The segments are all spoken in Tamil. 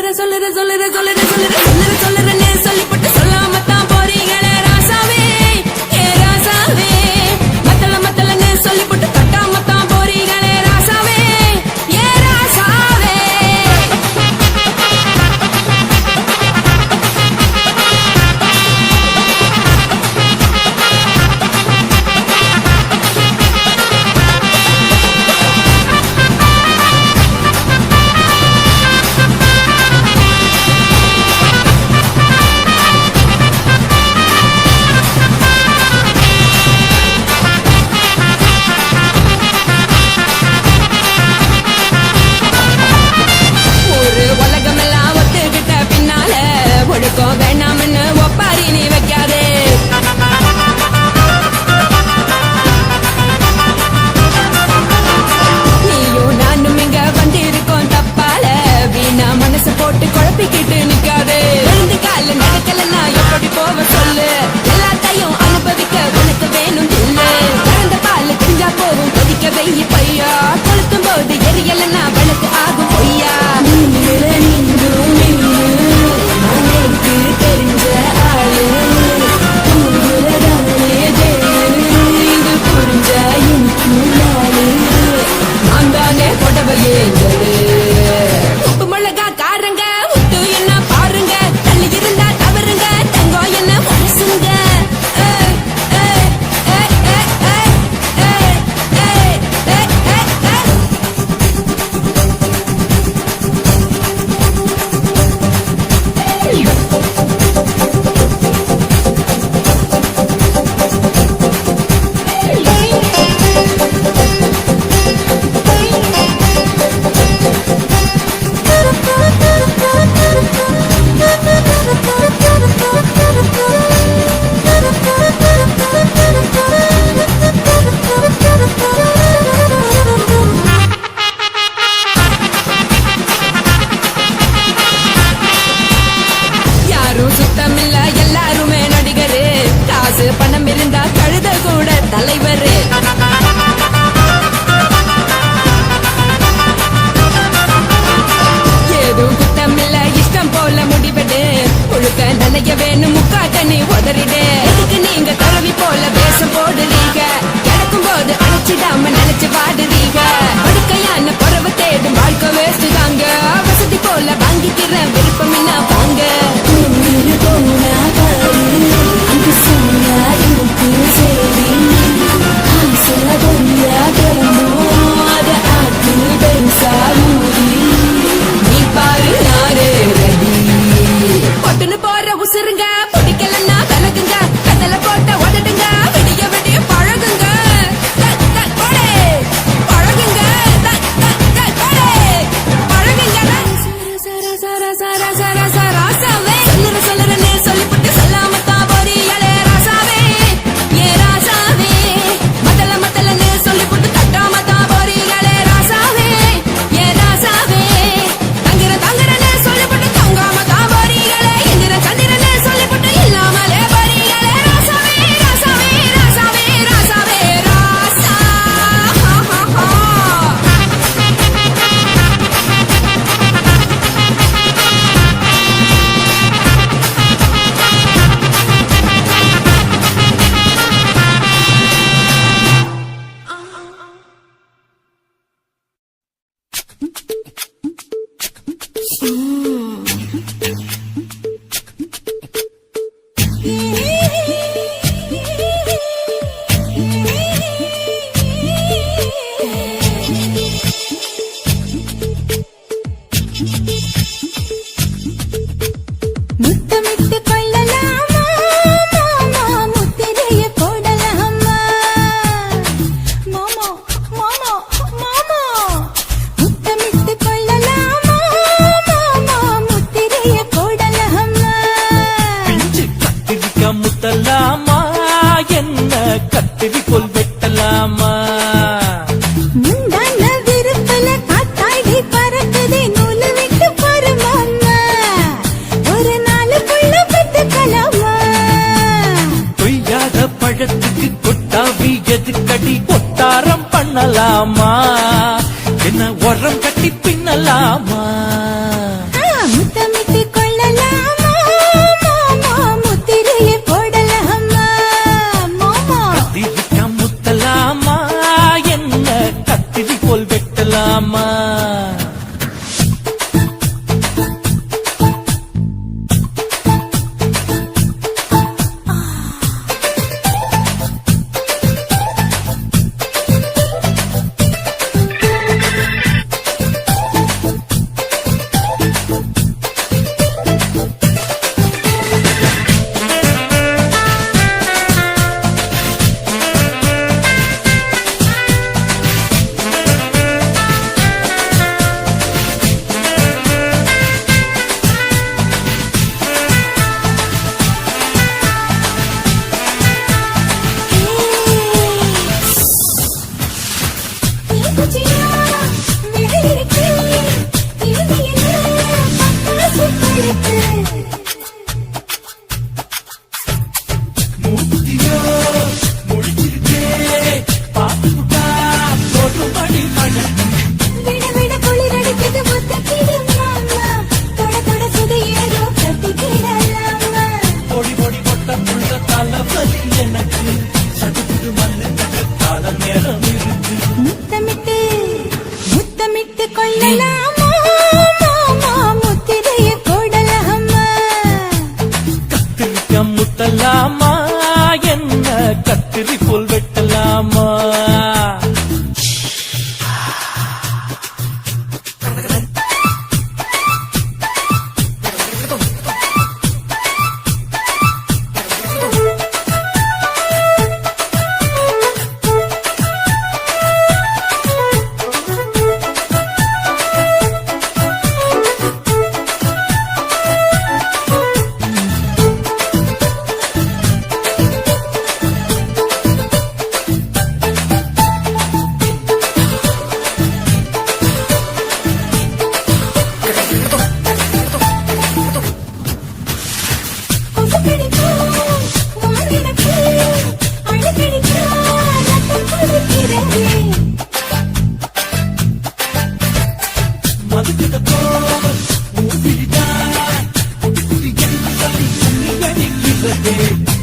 சொல்லுறேன்னு சொல்லிப்பட்டு சொல்லாமத்தான் போறீங்களே ராசாவே ஏ ராசாவே மத்தலன்னு சொல்லிப்பட்டு கட்டாமத்தான் போறீங்களே ராசாவே ஏ ராசாவே வேணாம்னு ஒப்பாரி நீ வைக்காதே நீயும் நானும் இங்க வந்திருக்கோம் தப்பால வீணா மனசு போட்டு குழப்பிக்கிட்டு நிக்காதே ரெண்டு கால நடக்கலன்னா எப்படி போவ சொல்லு எல்லாத்தையும் அனுபவிக்க உனக்கு வேணும் சொல்லு கறந்த பால் தெரிஞ்சா போகும் கொதிக்க வெயி பையா கொளுத்தும் போது எரியலன்னா வழக்கு ஆகும் பொய்யா தெரிஞ்ச ஆளு இது புரிஞ்ச நான் தானே கொடவையே உப்பு மிளகா காரங்க உத்து என்ன பாருங்க தள்ளி இருந்தா தவறுங்க தங்கம் என்ன மனசுங்க சுத்தமில்ல எல்லாருமே நடிகரு காசு பணம் இருந்தா கழுத கூட தலைவரு ஏதோ குத்தமில்ல இஷ்டம் போல முடிவெடு ஒழுக்க நினைய வேணும் முக்காட்டணி உதறிடு எதுக்கு நீங்க துறவி போல வேஷம் போடுறீங்க கிடக்கும் போது அழைச்சிடாம நினைச்சு வாடுறீங்க படுக்கையான புறவு தேடும் வாழ்க்கை வேஸ்ட் தாங்க வசதி போல வாங்கிக்கிறேன் விருப்பம் என்ன வாங்க நீ பாரு நானே பொட்டுன்னு போற உசுருங்க பிடிக்கலன்னா விலகுங்க கதல போட்ட உதடுங்க விடிய விடிய பழகுங்க பழகுங்க ராசாவே சொல்லுறேன்னு சொல்லிப்பட்டு சொல்லாமத்தான் போறீங்களே ராசாவே ஏ ராசாவே மத்தலன்னு சொல்லிப்பட்டு தட்டாமத்தான் போறீங்களே ராசாவே ஏ ராசாவே தங்குறேன்னு சொல்லிப்பட்டு தங்காமத்தான் போறீங்களே இந்திர சந்திரன்னு சொல்லிப்பட்டு இல்லாமலே போறீங்களே ராசாவே ராசாவே ராசாவே ராசாவே ராசா முத்தமிட்டு கொள்ளலாமா மாமா முத்திரைய போடலாமா மாமா மாமா மாமா முத்தமிட்டு கொள்ளலாமா மாமா முத்திரைய போடலாமா பிஞ்சு கத்திரிக்க முத்தலாமா என்ன கத்திரிக்கோள் வெட்டலாமா முந்தான விருப்பல காத்தாடி பறக்குதே நூலு விட்டு பாரு மாமா ஒரு நாள் புள்ள பெற்றுக்கலாமா கொய்யாத பழத்துக்கு கொட்டாவி எதுக்கடி ஒத்தாரம் பண்ணலாமா என்ன உரம் கட்டி பின்னலாமா முத்த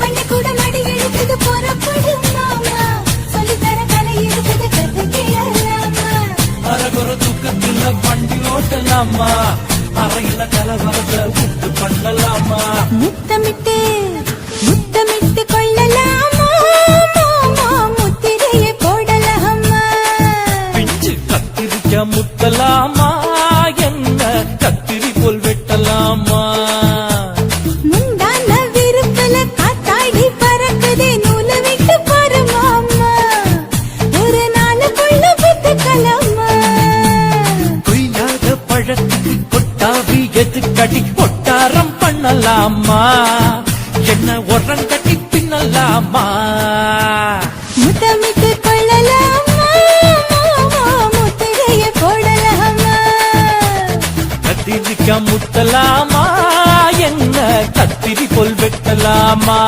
பண்ண கூட மடி எடுத்தது புறப்படும் மாமா சொல்லித்தர கலை இருக்குது கத்து கேளாமா அரகுற தூக்கத்துல வண்டி ஓட்டலாமா அறையில கலவரத்தை விட்டு பண்ணலாமா முத்தமிட்டு முத்தமிட்டு கொள்ளலாமா மாமா முத்திரையை போடலாமா பிஞ்சு கத்திரிக்க முத்தலாமா என்ன கத்திரி போல் வெட்டலாமா முந்தான விருப்பல காத்தாடி பறக்குதே நூலை விட்டு பாரு மாமா ஒரு நாளுக்குள்ள வித்துக்கலாமா கொய்யாத பழத்துக்கு கொட்டாவி எதுக்கடி கொட்டாரம் பண்ணலாமா என்ன உரங்கட்டி பின்னலாமா முத்தமிட்டு கொள்ளலாமா மாமா முத்திரையை போடலாமா கத்திரிக்க முத்தலாமா என்ன கத்திரி போல் வெட்டலாமா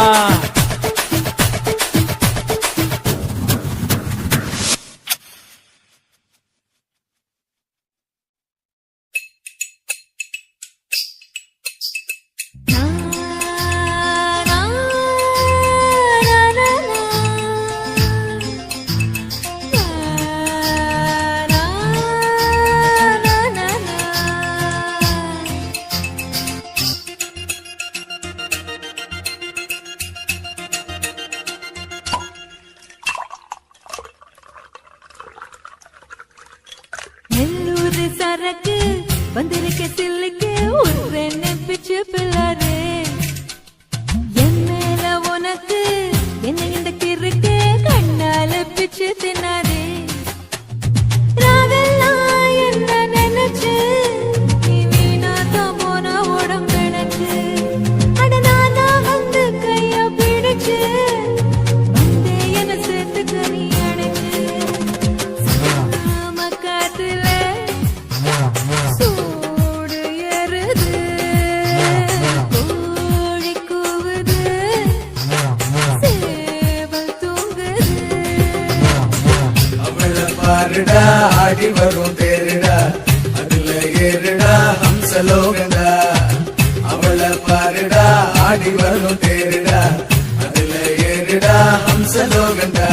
நெல்லூர் சரக்கு வந்திருக்க சில்லுக்கு ஒரு நெப்பிச்சு பிள்ளாரு என் மேல உனக்கு என்ன இந்த கிறுக்கு கண்ணால பிச்சு தின்னாரு ராவெல்லாம் என்ன நினைச்சு நீ வீணாத்தான் போன உடம்பெனக்கு அட நானா வந்து கைய பிடிச்சு வந்து என்ன சேர்த்துக்க நீ அடைச்சு காத்துல சூடு ஏறுது கோழி கூவுது சேவல் தூங்குது அவளை பாருடா ஆடி வரும் தேருடா அதுல ஏறுடா ஹம்சலோகண்டா அவளை பாருடா ஆடி வரும் தேருடா அதுல ஏறுடா ஹம்சலோகண்டா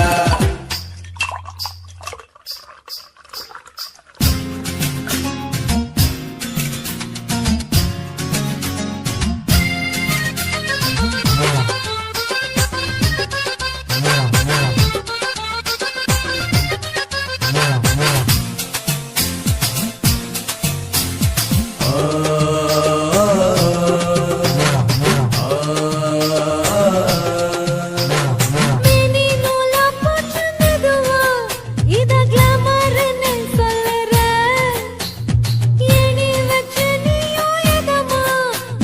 மேனி நூலா போட்டு மெதுவா இத கிளாமர்னு சொல்லுற ஏணி வச்சு நீயும் எதமா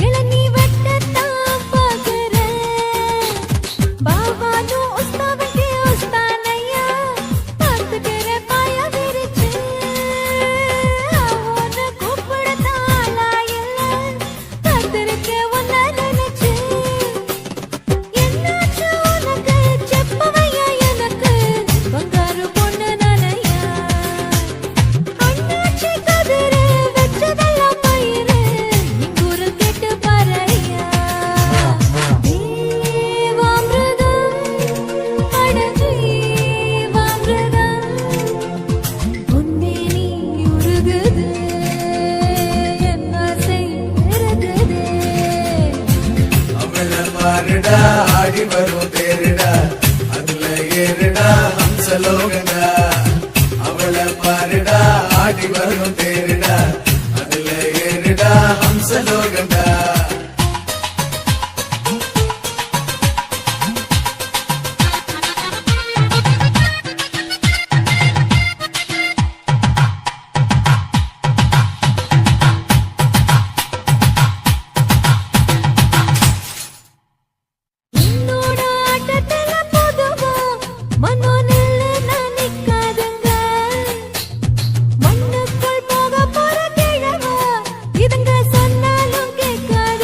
இளநீ வெட்டத்தான் பாக்குற பாபானு உஸ்தாவுக்கு உஸ்தானையா பார்த்துக்கிற பாய விரிச்சு அவனை கூப்பிடத்தான் ஆளா இல்ல காத்திருக்க உன்னை நினைச்சு என்னாச்சு உனக்கு செப்பவையா எனக்கு பங்காரு பொண்ணு நானையா அண்ணாச்சி கதிரு வச்சதெல்லாம் பயிரு இங்குரு கேட்டு பாறையா தேவாமிர்தம் அட தேவாமிர்தம் உன்னே நீ உருகுது என் ஆசை பெருகுது அவளை பாருடா ஆடி வரும் தேருடா அதுல ஏறுடா ஹம்சலோகண்டா அவளை பாருடா ஆடி வரும் தேருடா அதுல ஏறுடா ஹம்சலோகண்டா என்னோட ஆட்டத்துல பொதுவா மனோ நில்லு நான் நிக்காதுங்க மண்ணுக்குள் போக போற கிழவா இதுங்க சொன்னாலும் கேட்காது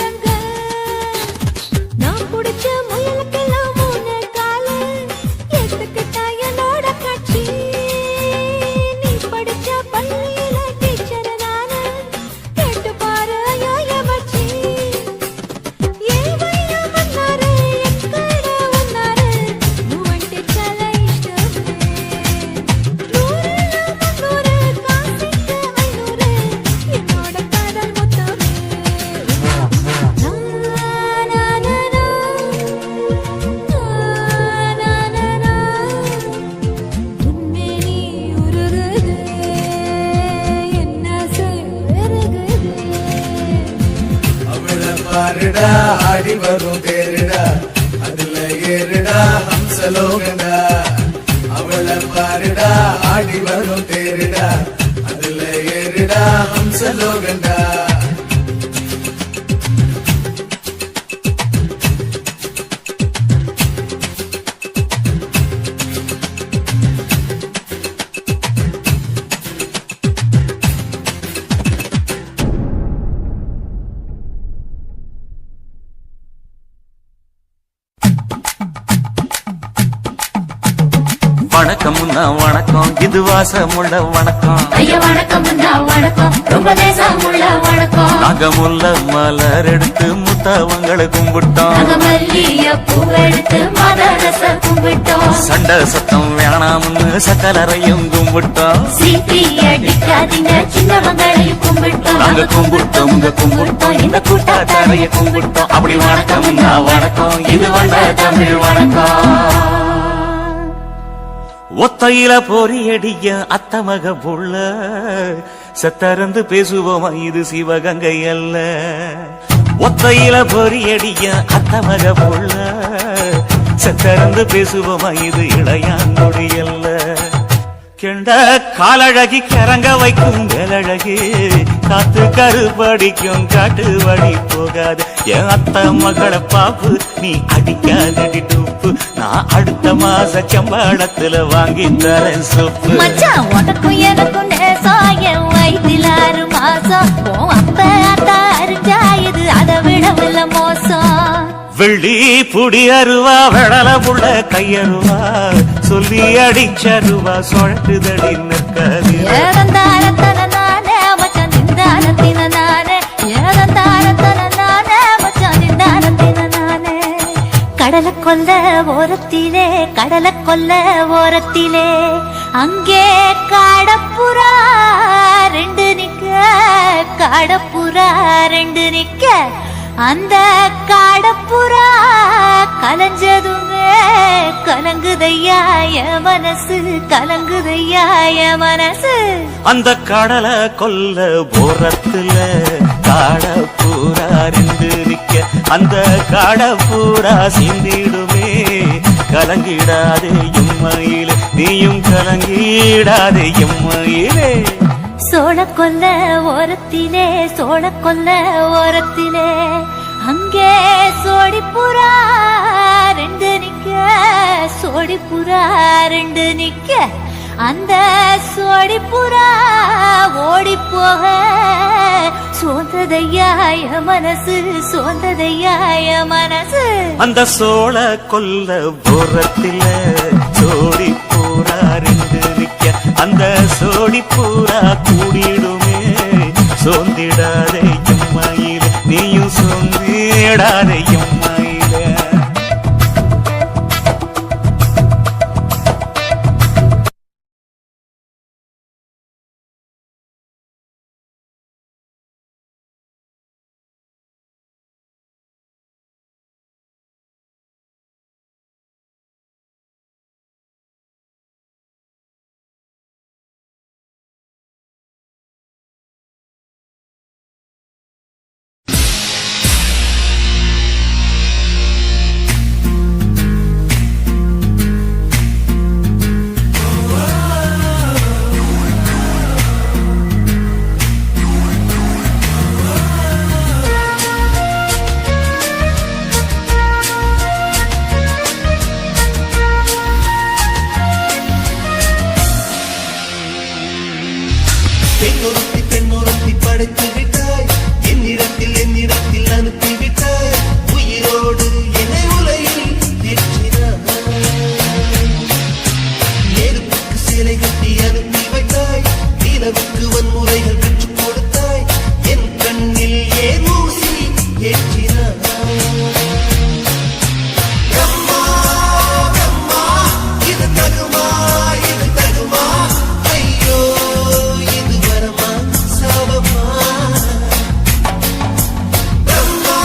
பாருடா ஆடி வரும் தேருடா அதுல ஏறுடா ஹம்சலோகண்டா அவளை பாருடா ஆடி வரும் தேருடா அதுல ஏறுடா ஹம்சலோகண்டா வணக்கம் வணக்கம் இது வாசமுள்ள வணக்கம் ஐயா வணக்கம் வணக்கம் ரொம்ப தேசமுள்ள வணக்கம் நாங்க முல்ல மலர் எடுத்து முத்தவங்களை கும்பிட்டோம் நாங்க மல்லிய பூ எடுத்து மதரச கும்பிட்டோம் சண்டை சத்தம் வேணாம்னு சக்கலரையும் கும்பிட்டோம் சீட்டி அடிக்காதீங்க சின்னவங்களையும் கும்பிட்டோம் நாங்க கும்பிட்டோம் கும்பிட்டோம் இந்த கூட்டாத்தாரைய கும்பிட்டோம் அப்படி வணக்கம் வணக்கம் இது வந்த தமிழ் வணக்கம் ஒத்தையில பொறியடிய அத்தமக புள்ள சத்தறந்து பேசுவோமா இது சிவகங்கை அல்ல ஒத்தையில பொறியடிய அத்தமக புள்ள சத்தறந்து பேசுவோமா இது இளையாங்குடி அல்ல கெண்ட காலழகி கிறங்க வைக்கும் வேலழகி காத்து கருப்படிக்கும் காட்டு வழி போகாது என் அத்த மகளை பாப்பு நீ அடிக்காதடி டூப்பு நான் அடுத்த மாச சம்பளத்துல வாங்கி தரேன் சொப்பு மச்சான் உனக்கும் எனக்கும் நேசம் என் வயிற்றில் 6 மாசம் உன் அப்ப அத்தா அறிஞ்சா இது அதை விடவில்ல மோசம் வெள்ளி புடி அருவா வெடல புள்ள கையருவா சொல்லி அடிச்சருவா சொழட்டுதடி நிற்காது ஏதந்தாரத்தன நானே மச்சான் நிந்தானத்தின நானே ஏதந்தாரத்தன நானே மச்சான் நிந்தானத்தின நானே கடலை கொல்ல ஓரத்திலே அங்கே காடப்புறா 2 நிக்க அந்த காடப்புறா கலஞ்சதுமே கலங்குதையா என் மனசு அந்த கடலை கொல்ல போறத்துல காடப்பூரா 2 நிக்க அந்த காடப்பூரா சிந்திடுமே கலங்கிடாதே எம்மையிலே நீயும் கலங்கிடாதே எம்மையிலே சோழக்கொல்ல ஓரத்திலே அங்கே சோடிப்புறா 2 நிக்க அந்த சோடிப்புறா ஓடி போக சோந்ததையாய மனசு அந்த சோழ கொல்ல போரத்தில சோடி பூரா 2 நிக்க அந்த சோடி பூரா கூடிடுமே சோந்திடாதே எம்மையில நீயும் சோந்திடாதே எம்மையில பெண்ணொருத்தி படைத்து விட்டாய் என்னிடத்தில் அனுப்பி விட்டாய் உயிரோடு என்னை உலையில் ஏற்றினாய் நெருப்புக்கு சிலை கட்டி அனுப்பி வைத்தாய் நிலவுக்கு வன்முறைகள் பெற்றுக் கொடுத்தாய் என் கண்ணில் ஏன் ஊசி ஏற்றினாய் இது தகுமா ஐயோ இது வரமா சாபமா பிரம்மா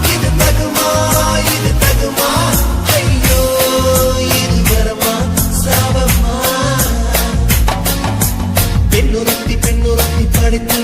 இது தகுமா ஐயோ இது வரமா சாபமா பெண்ணுறுத்தி படைத்து